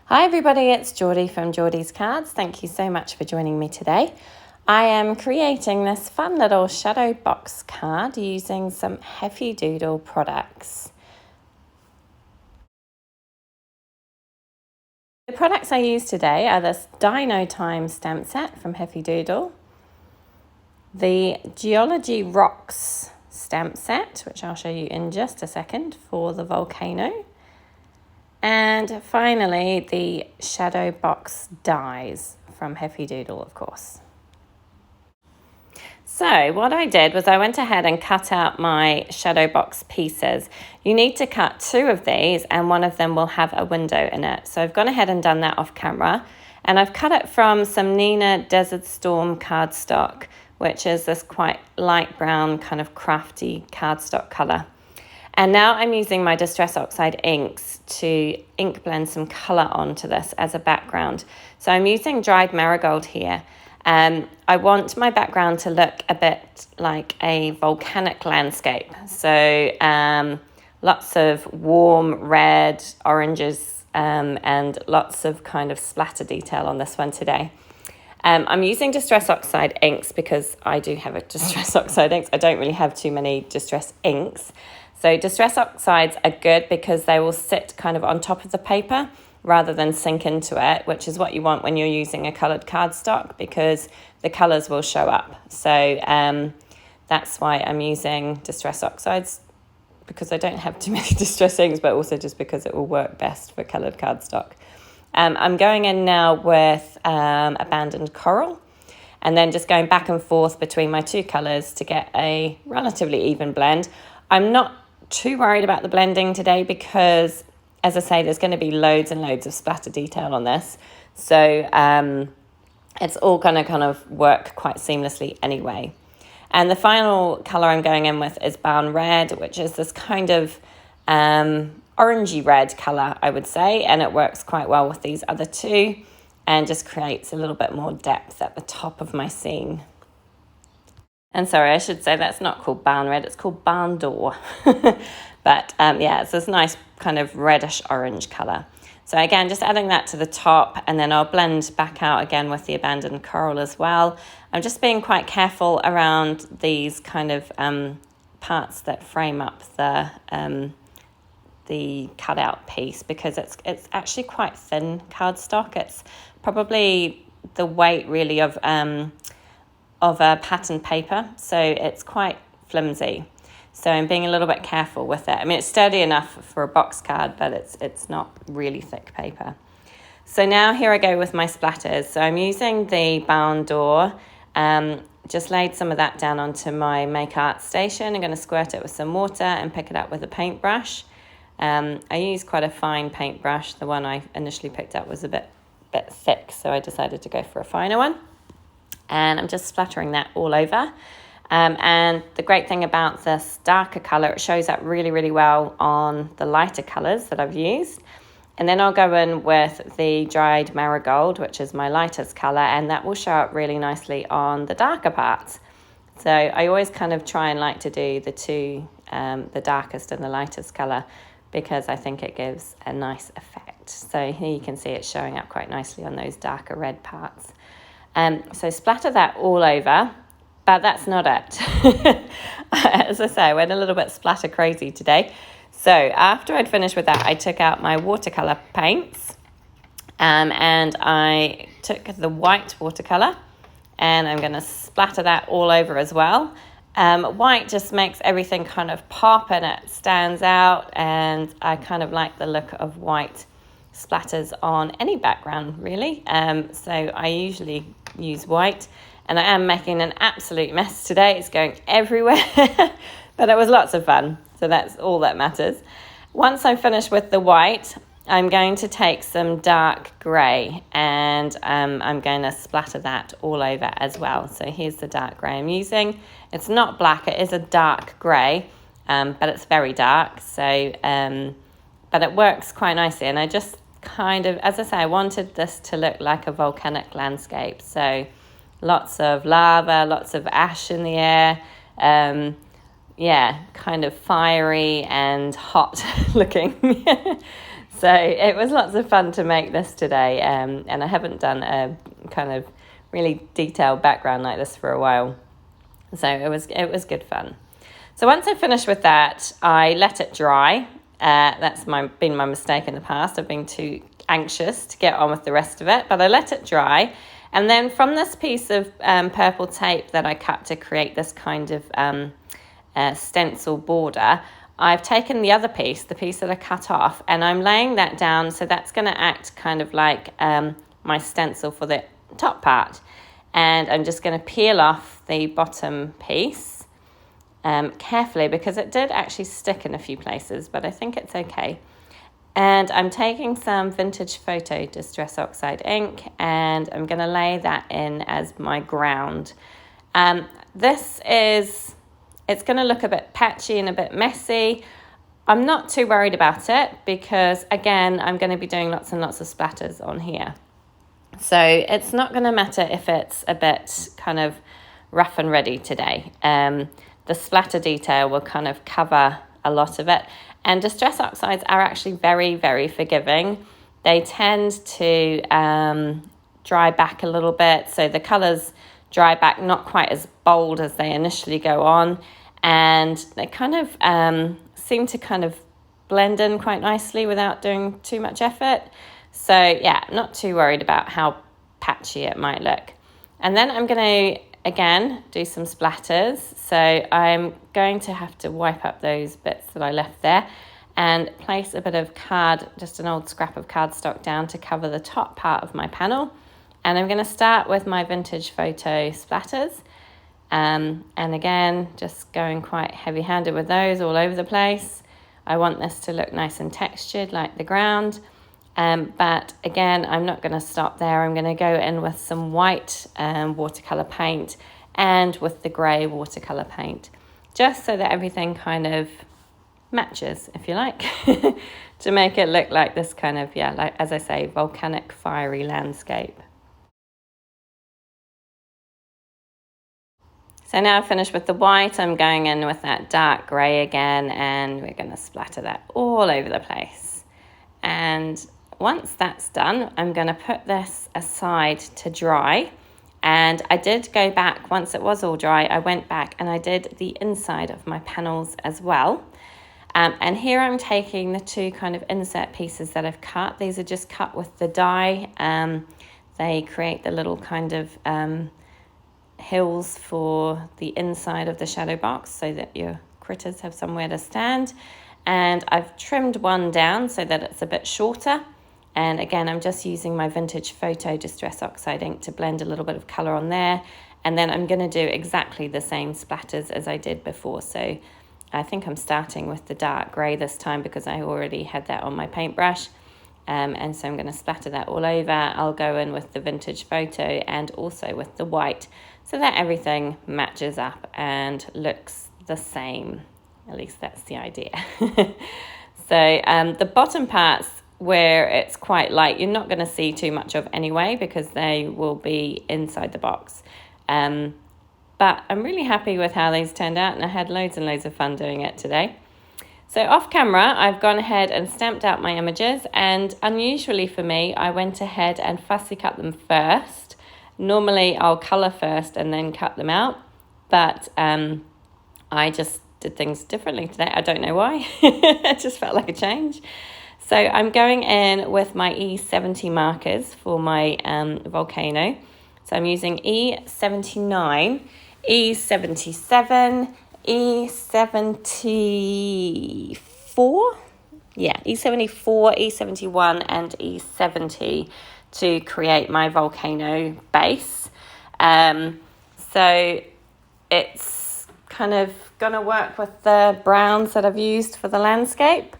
Hi everybody, it's Geordie from Geordie's Cards. Thank you so much for joining me today. I am creating this fun little shadow box card using some Heffy Doodle products. The products I use today are this Dino Time stamp set from Heffy Doodle, the Geology Rocks stamp set, which I'll show you in just a second, for the volcano, and finally the shadow box dies from Heffy Doodle, of course. So what I did was I went ahead and cut out my shadow box pieces. You need to cut two of these and one of them will have a window in it. So I've gone ahead and done that off camera, and I've cut it from some Neenah Desert Storm cardstock, which is this quite light brown kind of crafty cardstock colour. And now I'm using my Distress Oxide inks to ink blend some colour onto this as a background. So I'm using dried Marigold here. I want my background to look a bit like a volcanic landscape. So lots of warm red, oranges, and lots of kind of splatter detail on this one today. I'm using Distress Oxide inks because I do have a Distress Oxide inks. I don't really have too many Distress inks. So Distress Oxides are good because they will sit kind of on top of the paper rather than sink into it, which is what you want when you're using a coloured cardstock, because the colours will show up. So that's why I'm using Distress Oxides, because I don't have too many Distress inks, but also just because it will work best for coloured cardstock. I'm going in now with Abandoned Coral, and then just going back and forth between my two colours to get a relatively even blend. I'm not too worried about the blending today because, as I say, there's going to be loads and loads of splatter detail on this. So it's all going to kind of work quite seamlessly anyway. And the final colour I'm going in with is Brown Red, which is this kind of orangey red colour, I would say. And it works quite well with these other two and just creates a little bit more depth at the top of my scene. And sorry, I should say that's not called Barn Red, it's called Barn Door. But yeah, it's this nice kind of reddish orange colour. So again, just adding that to the top, and then I'll blend back out again with the Abandoned Coral as well. I'm just being quite careful around these kind of parts that frame up the cutout piece, because it's actually quite thin cardstock. It's probably the weight really of a pattern paper, so it's quite flimsy. So I'm being a little bit careful with it. I mean, it's sturdy enough for a box card, but it's not really thick paper. So now here I go with my splatters. So I'm using the Bound Door, just laid some of that down onto my Make Art station. I'm going to squirt it with some water and pick it up with a paintbrush. I use quite a fine paintbrush. The one I initially picked up was a bit thick, so I decided to go for a finer one. And I'm just splattering that all over. And the great thing about this darker colour, it shows up really, really well on the lighter colours that I've used. And then I'll go in with the dried Marigold, which is my lightest colour, and that will show up really nicely on the darker parts. So I always kind of try and like to do the two, the darkest and the lightest colour, because I think it gives a nice effect. So here you can see it showing up quite nicely on those darker red parts. So splatter that all over, but that's not it. As I say, I went a little bit splatter crazy today. So after I'd finished with that, I took out my watercolour paints, and I took the white watercolour, and I'm going to splatter that all over as well. White just makes everything kind of pop and it stands out, and I kind of like the look of white splatters on any background really. So I usually use white, and I am making an absolute mess today. It's going everywhere, but it was lots of fun. So that's all that matters. Once I'm finished with the white, I'm going to take some dark grey, and I'm going to splatter that all over as well. So here's the dark grey I'm using. It's not black, it is a dark grey, but it's very dark. So, but it works quite nicely. And I just kind of, as I say, I wanted this to look like a volcanic landscape. So lots of lava, lots of ash in the air. Yeah, kind of fiery and hot looking. So it was lots of fun to make this today, and I haven't done a kind of really detailed background like this for a while. So it was good fun. So once I finished with that, I let it dry. That's been my mistake in the past. I've been too anxious to get on with the rest of it, but I let it dry. And then from this piece of purple tape that I cut to create this kind of stencil border, I've taken the other piece, the piece that I cut off, and I'm laying that down. So that's going to act kind of like my stencil for the top part. And I'm just going to peel off the bottom piece carefully, because it did actually stick in a few places, but I think it's okay. And I'm taking some Vintage Photo Distress Oxide ink, and I'm going to lay that in as my ground. It's going to look a bit patchy and a bit messy. I'm not too worried about it because, again, I'm going to be doing lots and lots of splatters on here. So it's not going to matter if it's a bit kind of rough and ready today. The splatter detail will kind of cover a lot of it. And Distress Oxides are actually very, very forgiving. They tend to dry back a little bit. So the colours dry back not quite as bold as they initially go on. And they kind of seem to kind of blend in quite nicely without doing too much effort. So yeah, not too worried about how patchy it might look. And then I'm going to, again, do some splatters. So I'm going to have to wipe up those bits that I left there and place a bit of just an old scrap of cardstock down to cover the top part of my panel. And I'm going to start with my Vintage Photo splatters. And again, just going quite heavy-handed with those all over the place. I want this to look nice and textured like the ground. But again, I'm not going to stop there. I'm going to go in with some white watercolour paint and with the grey watercolour paint, just so that everything kind of matches, if you like, to make it look like this kind of, like, as I say, volcanic, fiery landscape. So now I've finished with the white, I'm going in with that dark grey again, and we're going to splatter that all over the place. And once that's done, I'm going to put this aside to dry. And I did go back, once it was all dry, I went back and I did the inside of my panels as well. And here I'm taking the two kind of insert pieces that I've cut. These are just cut with the die. They create the little kind of hills for the inside of the shadow box so that your critters have somewhere to stand. And I've trimmed one down so that it's a bit shorter. And again, I'm just using my Vintage Photo Distress Oxide ink to blend a little bit of colour on there. And then I'm going to do exactly the same splatters as I did before. So I think I'm starting with the dark grey this time because I already had that on my paintbrush. And so I'm going to splatter that all over. I'll go in with the Vintage Photo and also with the white so that everything matches up and looks the same. At least that's the idea. So the bottom parts where it's quite light, you're not going to see too much of anyway because they will be inside the box. But I'm really happy with how these turned out, and I had loads and loads of fun doing it today. So off camera, I've gone ahead and stamped out my images, and unusually for me, I went ahead and fussy cut them first. Normally I'll colour first and then cut them out, but I just did things differently today. I don't know why. It just felt like a change. So I'm going in with my E70 markers for my volcano. So I'm using E79, E77, E74, E74, E71 and E70 to create my volcano base. So it's kind of going to work with the browns that I've used for the landscape.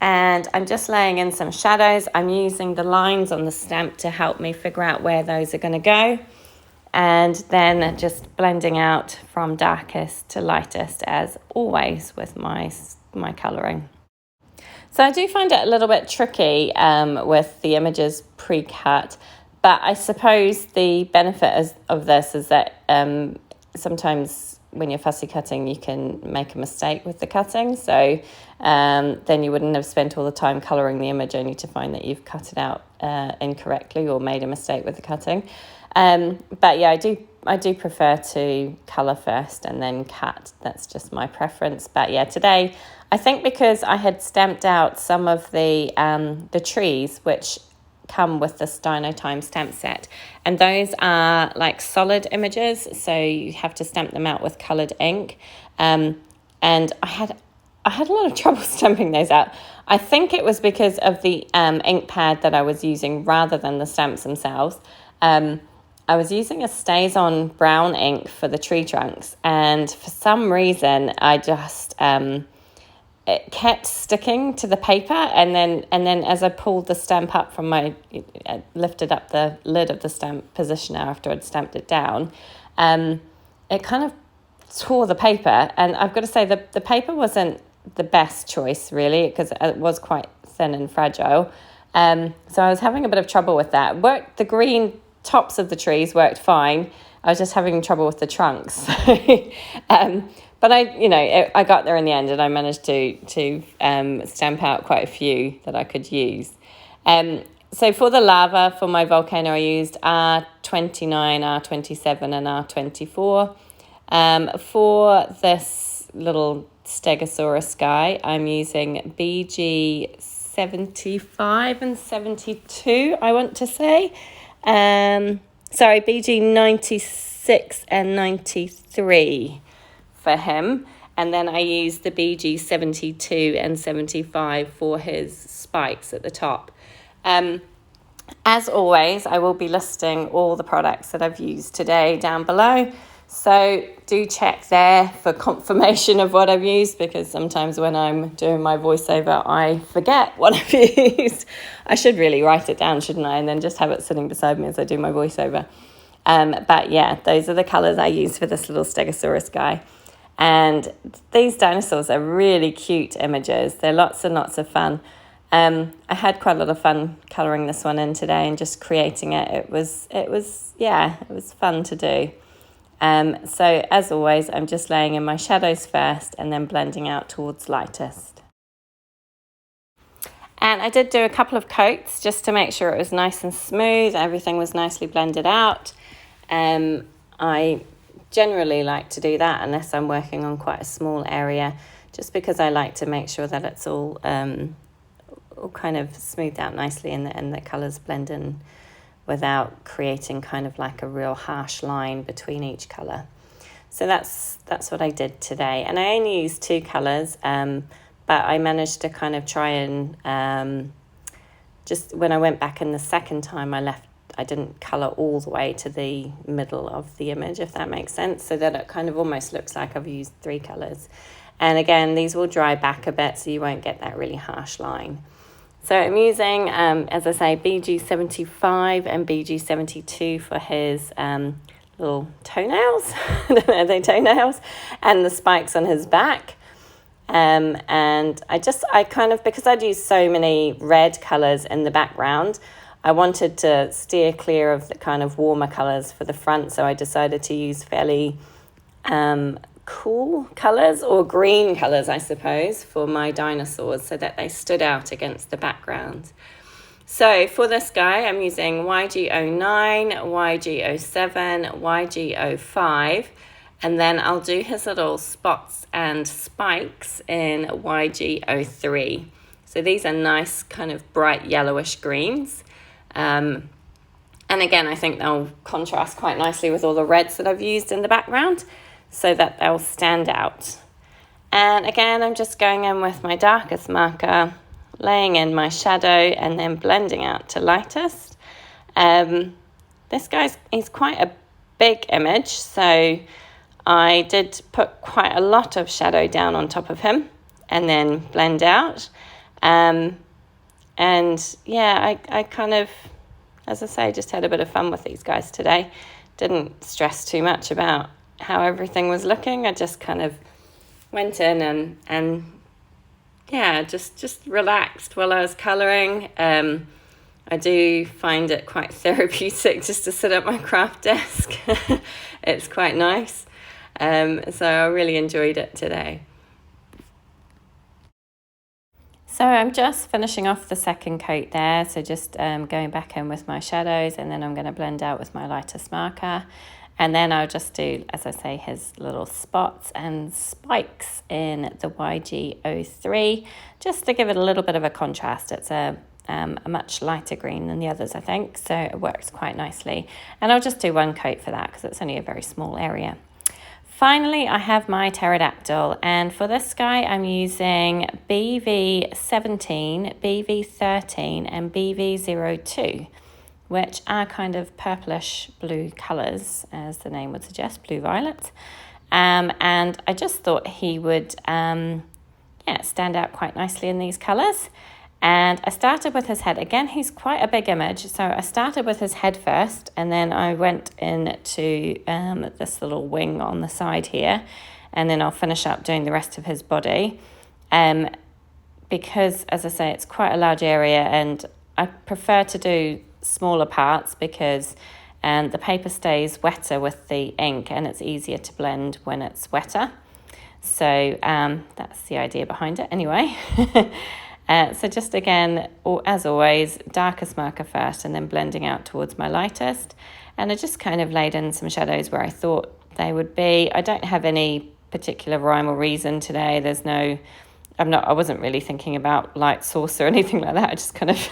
And I'm just laying in some shadows. I'm using the lines on the stamp to help me figure out where those are going to go. And then just blending out from darkest to lightest, as always with my colouring. So I do find it a little bit tricky with the images pre-cut, but I suppose the benefit of this is that sometimes when you're fussy cutting, you can make a mistake with the cutting. So then you wouldn't have spent all the time colouring the image only to find that you've cut it out incorrectly or made a mistake with the cutting. But yeah, I do prefer to colour first and then cut. That's just my preference. But yeah, today, I think because I had stamped out some of the trees, which come with this Dino Time stamp set, and those are like solid images, so you have to stamp them out with coloured ink. And I had a lot of trouble stamping those out. I think it was because of the ink pad that I was using rather than the stamps themselves. I was using a Staz-on brown ink for the tree trunks, and for some reason I just it kept sticking to the paper, and then as I pulled the stamp up from I lifted up the lid of the stamp positioner after I'd stamped it down, it kind of tore the paper. And I've got to say the paper wasn't the best choice really, because it was quite thin and fragile. So I was having a bit of trouble with that. The green tops of the trees worked fine. I was just having trouble with the trunks. But I got there in the end, and I managed to stamp out quite a few that I could use. So for the lava, for my volcano, I used R29, R27 and R24. For this little Stegosaurus guy, I'm using BG 75 and 72, I want to say. BG 96 and 93 for him. And then I used the BG 72 and 75 for his spikes at the top. As always, I will be listing all the products that I've used today down below. So do check there for confirmation of what I've used, because sometimes when I'm doing my voiceover, I forget what I've used. I should really write it down, shouldn't I? And then just have it sitting beside me as I do my voiceover. But yeah, those are the colours I use for this little Stegosaurus guy. And these dinosaurs are really cute images. They're lots and lots of fun. I had quite a lot of fun colouring this one in today and just creating it. It was fun to do. So as always, I'm just laying in my shadows first and then blending out towards lightest. And I did do a couple of coats just to make sure it was nice and smooth, everything was nicely blended out. I generally like to do that unless I'm working on quite a small area, just because I like to make sure that it's all kind of smoothed out nicely and the colours blend in without creating kind of like a real harsh line between each colour. So that's what I did today. And I only used 2 colours, but I managed to kind of try and just when I went back in the second time, I didn't colour all the way to the middle of the image, if that makes sense, so that it kind of almost looks like I've used 3 colours. And again, these will dry back a bit, so you won't get that really harsh line. So I'm using, as I say, BG 75 and BG 72 for his little toenails. Are they toenails? And the spikes on his back. And I kind of, because I'd used so many red colours in the background, I wanted to steer clear of the kind of warmer colours for the front. So I decided to use fairly cool colours, or green colours I suppose, for my dinosaurs, so that they stood out against the background. So for this guy I'm using YG09, YG07, YG05, and then I'll do his little spots and spikes in YG03. So these are nice kind of bright yellowish greens, and again I think they'll contrast quite nicely with all the reds that I've used in the background, so that they'll stand out. And again, I'm just going in with my darkest marker, laying in my shadow and then blending out to lightest. This he's quite a big image, so I did put quite a lot of shadow down on top of him and then blend out. And yeah, I kind of, as I say, just had a bit of fun with these guys today. Didn't stress too much about how everything was looking. I just kind of went in and yeah, just relaxed while I was colouring. I do find it quite therapeutic just to sit at my craft desk. It's quite nice. So I really enjoyed it today. So I'm just finishing off the second coat there, so just going back in with my shadows, and then I'm going to blend out with my lightest marker. And then I'll just do, as I say, his little spots and spikes in the YG03, just to give it a little bit of a contrast. It's a much lighter green than the others, I think, so it works quite nicely. And I'll just do one coat for that because it's only a very small area. Finally, I have my Pterodactyl, and for this guy I'm using BV17, BV13 and BV02, which are kind of purplish blue colours, as the name would suggest, blue-violet. And I just thought he would stand out quite nicely in these colours. And I started with his head. Again, he's quite a big image, so I started with his head first, and then I went into this little wing on the side here, and then I'll finish up doing the rest of his body. Because, as I say, it's quite a large area, and I prefer to do smaller parts because the paper stays wetter with the ink, and it's easier to blend when it's wetter. So that's the idea behind it anyway. So just again, as always, darkest marker first and then blending out towards my lightest. And I just kind of laid in some shadows where I thought they would be. I don't have any particular rhyme or reason today. I wasn't really thinking about light source or anything like that. I just kind of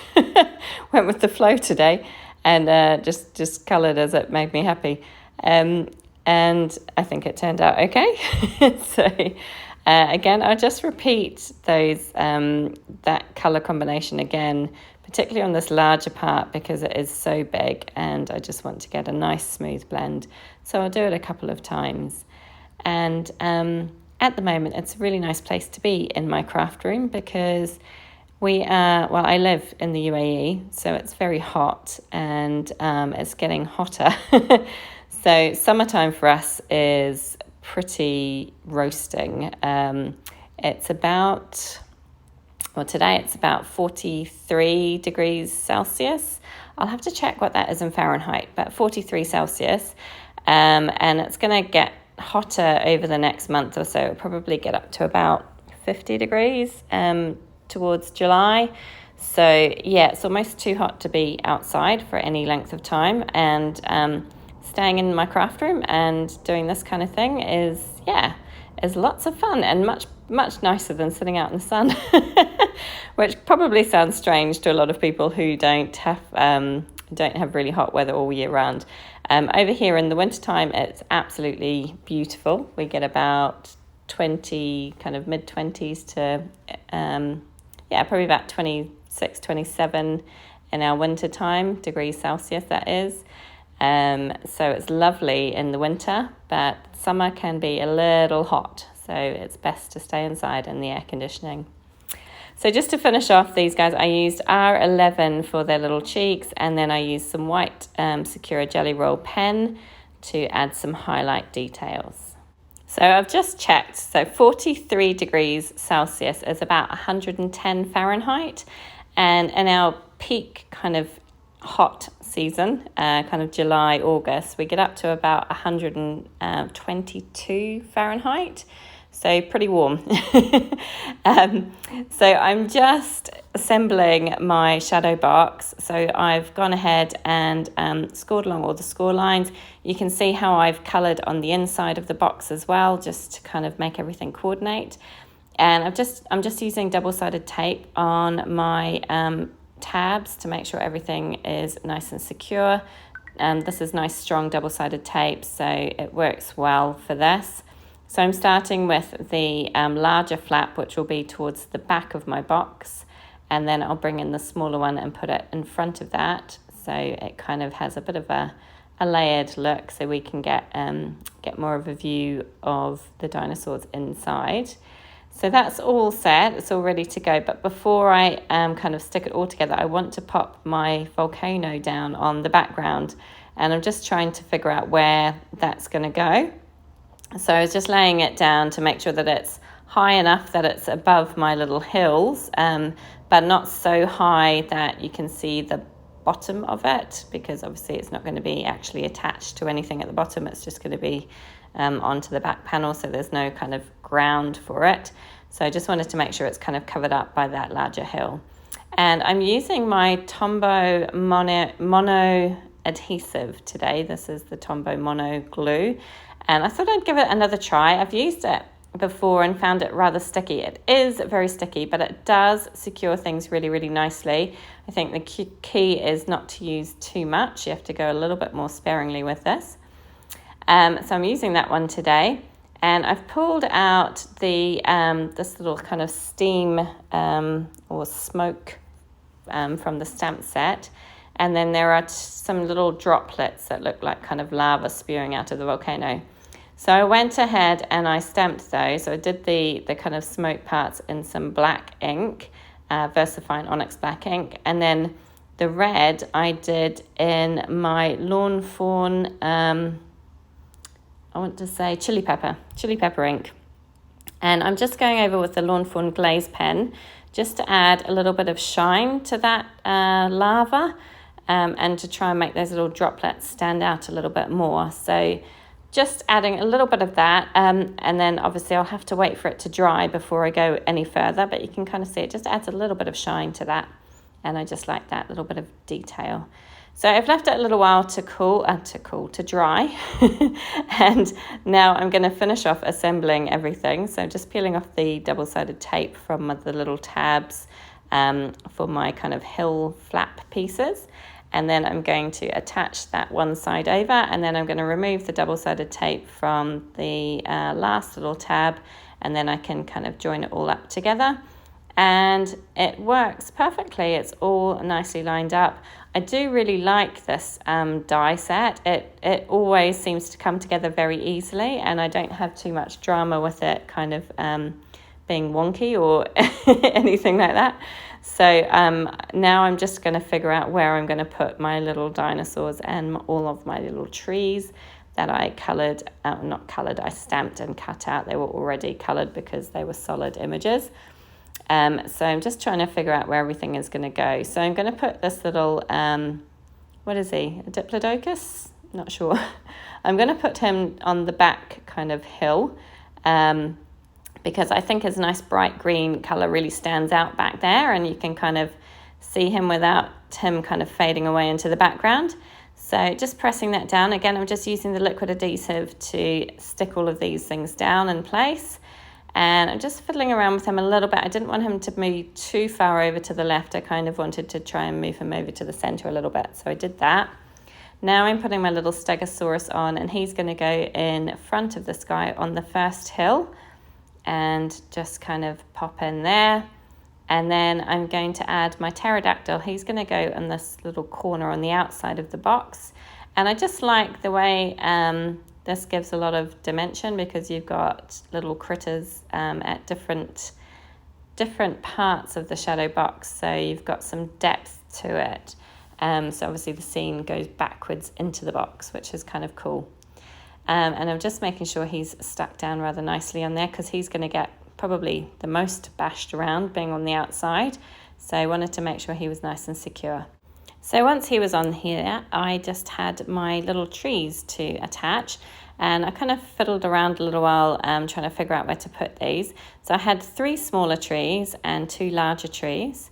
went with the flow today and just coloured as it made me happy. And I think it turned out okay. So again, I'll just repeat those that colour combination again, particularly on this larger part because it is so big and I just want to get a nice smooth blend. So I'll do it a couple of times. And at the moment, it's a really nice place to be in my craft room because I live in the UAE, so it's very hot and it's getting hotter. So summertime for us is pretty roasting. It's about, today it's about 43 degrees Celsius. I'll have to check what that is in Fahrenheit, but 43 Celsius. And it's going to get hotter over the next month or so. It'll probably get up to about 50 degrees towards July. So yeah, it's almost too hot to be outside for any length of time. And staying in my craft room and doing this kind of thing is lots of fun and much nicer than sitting out in the sun, which probably sounds strange to a lot of people who don't have really hot weather all year round. Over here in the wintertime, it's absolutely beautiful. We get about 20, kind of mid-20s to, probably about 26, 27 in our wintertime, degrees Celsius that is. So it's lovely in the winter, but summer can be a little hot. So it's best to stay inside in the air conditioning. So just to finish off these guys, I used R11 for their little cheeks, and then I used some white Sakura Jelly Roll pen to add some highlight details. So I've just checked. So 43 degrees Celsius is about 110 Fahrenheit. And in our peak kind of hot season, kind of July, August, we get up to about 122 Fahrenheit. So pretty warm. So I'm just assembling my shadow box. So I've gone ahead and scored along all the score lines. You can see how I've coloured on the inside of the box as well, just to kind of make everything coordinate. And I'm just using double-sided tape on my tabs to make sure everything is nice and secure. This is nice strong double-sided tape, so it works well for this. So I'm starting with the larger flap, which will be towards the back of my box, and then I'll bring in the smaller one and put it in front of that, so it kind of has a bit of a layered look, so we can get more of a view of the dinosaurs inside. So that's all set, it's all ready to go. But before I kind of stick it all together, I want to pop my volcano down on the background, and I'm just trying to figure out where that's going to go. So I was just laying it down to make sure that it's high enough that it's above my little hills, but not so high that you can see the bottom of it, because obviously it's not going to be actually attached to anything at the bottom. It's just going to be onto the back panel, so there's no kind of ground for it. So I just wanted to make sure it's kind of covered up by that larger hill. And I'm using my Tombow Mono Adhesive today. This is the Tombow Mono Glue. And I thought I'd give it another try. I've used it before and found it rather sticky. It is very sticky, but it does secure things really, really nicely. I think the key is not to use too much. You have to go a little bit more sparingly with this. So I'm using that one today. And I've pulled out the this little kind of steam or smoke from the stamp set. And then there are some little droplets that look like kind of lava spewing out of the volcano. So I went ahead and I stamped those. So I did the kind of smoke parts in some black ink, Versafine Onyx black ink. And then the red I did in my Lawn Fawn, I want to say chili pepper ink. And I'm just going over with the Lawn Fawn Glaze pen just to add a little bit of shine to that lava and to try and make those little droplets stand out a little bit more. So just adding a little bit of that, and then obviously I'll have to wait for it to dry before I go any further, but you can kind of see it just adds a little bit of shine to that, and I just like that little bit of detail. So I've left it a little while to dry, and now I'm going to finish off assembling everything. So just peeling off the double-sided tape from the little tabs for my kind of hill flap pieces. And then I'm going to attach that one side over, and then I'm going to remove the double-sided tape from the last little tab, and then I can kind of join it all up together. And it works perfectly. It's all nicely lined up. I do really like this die set. It always seems to come together very easily, and I don't have too much drama with it kind of being wonky or anything like that. So now I'm just going to figure out where I'm going to put my little dinosaurs and all of my little trees that I I stamped and cut out. They were already coloured because they were solid images. So I'm just trying to figure out where everything is going to go. So I'm going to put this little, what is he, a Diplodocus? Not sure. I'm going to put him on the back kind of hill, because I think his nice bright green colour really stands out back there, and you can kind of see him without him kind of fading away into the background. So just pressing that down. Again, I'm just using the liquid adhesive to stick all of these things down in place. And I'm just fiddling around with him a little bit. I didn't want him to move too far over to the left. I kind of wanted to try and move him over to the centre a little bit. So I did that. Now I'm putting my little Stegosaurus on, and he's going to go in front of this guy on the first hill. And just kind of pop in there. And then I'm going to add my Pterodactyl. He's going to go in this little corner on the outside of the box. And I just like the way this gives a lot of dimension, because you've got little critters at different parts of the shadow box. So you've got some depth to it. So obviously the scene goes backwards into the box, which is kind of cool. And I'm just making sure he's stuck down rather nicely on there, because he's going to get probably the most bashed around being on the outside. So I wanted to make sure he was nice and secure. So once he was on here, I just had my little trees to attach, and I kind of fiddled around a little while trying to figure out where to put these. So I had 3 smaller trees and 2 larger trees.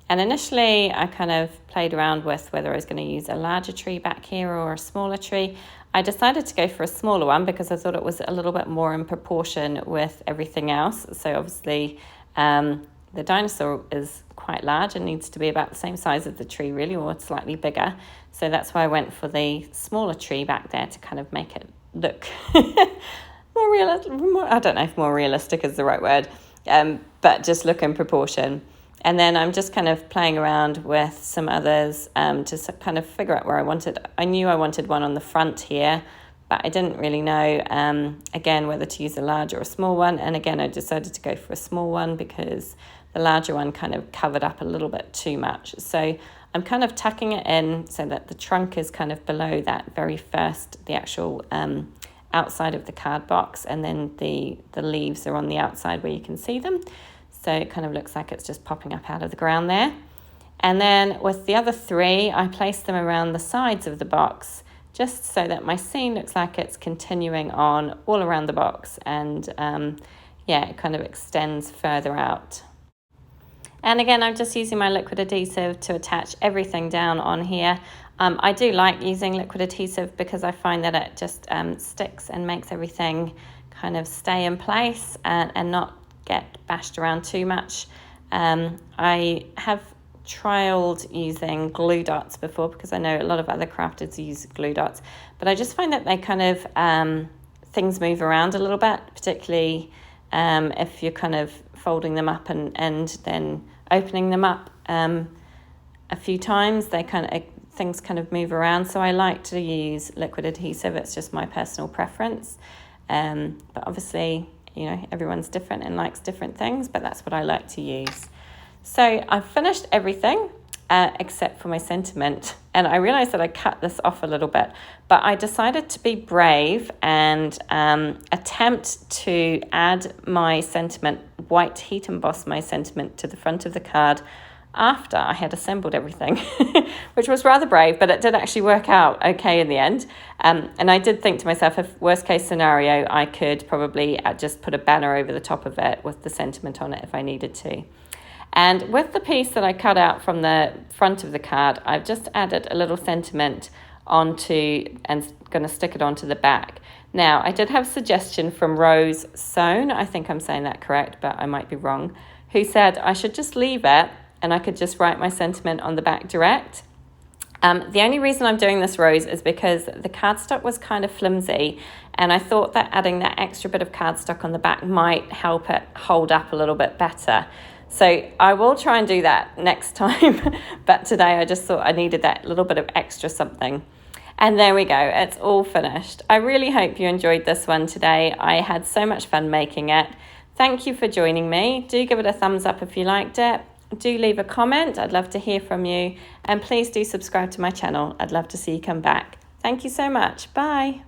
And initially I kind of played around with whether I was going to use a larger tree back here or a smaller tree. I decided to go for a smaller one because I thought it was a little bit more in proportion with everything else. So obviously the dinosaur is quite large and needs to be about the same size as the tree really, or slightly bigger. So that's why I went for the smaller tree back there to kind of make it look more realistic. I don't know if more realistic is the right word, but just look in proportion. And then I'm just kind of playing around with some others to kind of figure out where I wanted. I knew I wanted one on the front here, but I didn't really know, again, whether to use a large or a small one. And again, I decided to go for a small one because the larger one kind of covered up a little bit too much. So I'm kind of tucking it in so that the trunk is kind of below that very first, the actual outside of the card box. And then the leaves are on the outside where you can see them. So it kind of looks like it's just popping up out of the ground there. And then with the other 3, I placed them around the sides of the box just so that my scene looks like it's continuing on all around the box, and yeah, it kind of extends further out. And again, I'm just using my liquid adhesive to attach everything down on here. I do like using liquid adhesive because I find that it just sticks and makes everything kind of stay in place and not get bashed around too much. I have trialed using glue dots before because I know a lot of other crafters use glue dots, but I just find that they kind of, things move around a little bit, particularly if you're kind of folding them up and then opening them up a few times, things kind of move around. So I like to use liquid adhesive. It's just my personal preference. But obviously, you know, everyone's different and likes different things, but that's what I like to use. So I've finished everything except for my sentiment. And I realized that I cut this off a little bit, but I decided to be brave and attempt to add my sentiment, white heat emboss my sentiment to the front of the card after I had assembled everything, which was rather brave, but it did actually work out okay in the end. And I did think to myself, if worst case scenario, I could probably just put a banner over the top of it with the sentiment on it if I needed to. And with the piece that I cut out from the front of the card, I've just added a little sentiment onto and going to stick it onto the back. Now, I did have a suggestion from Rose Sohn, I think I'm saying that correct, but I might be wrong, who said I should just leave it and I could just write my sentiment on the back direct. The only reason I'm doing this, Rose, is because the cardstock was kind of flimsy, and I thought that adding that extra bit of cardstock on the back might help it hold up a little bit better. So I will try and do that next time, but today I just thought I needed that little bit of extra something. And there we go, it's all finished. I really hope you enjoyed this one today. I had so much fun making it. Thank you for joining me. Do give it a thumbs up if you liked it. Do leave a comment, I'd love to hear from you. And please do subscribe to my channel, I'd love to see you come back. Thank you so much, bye.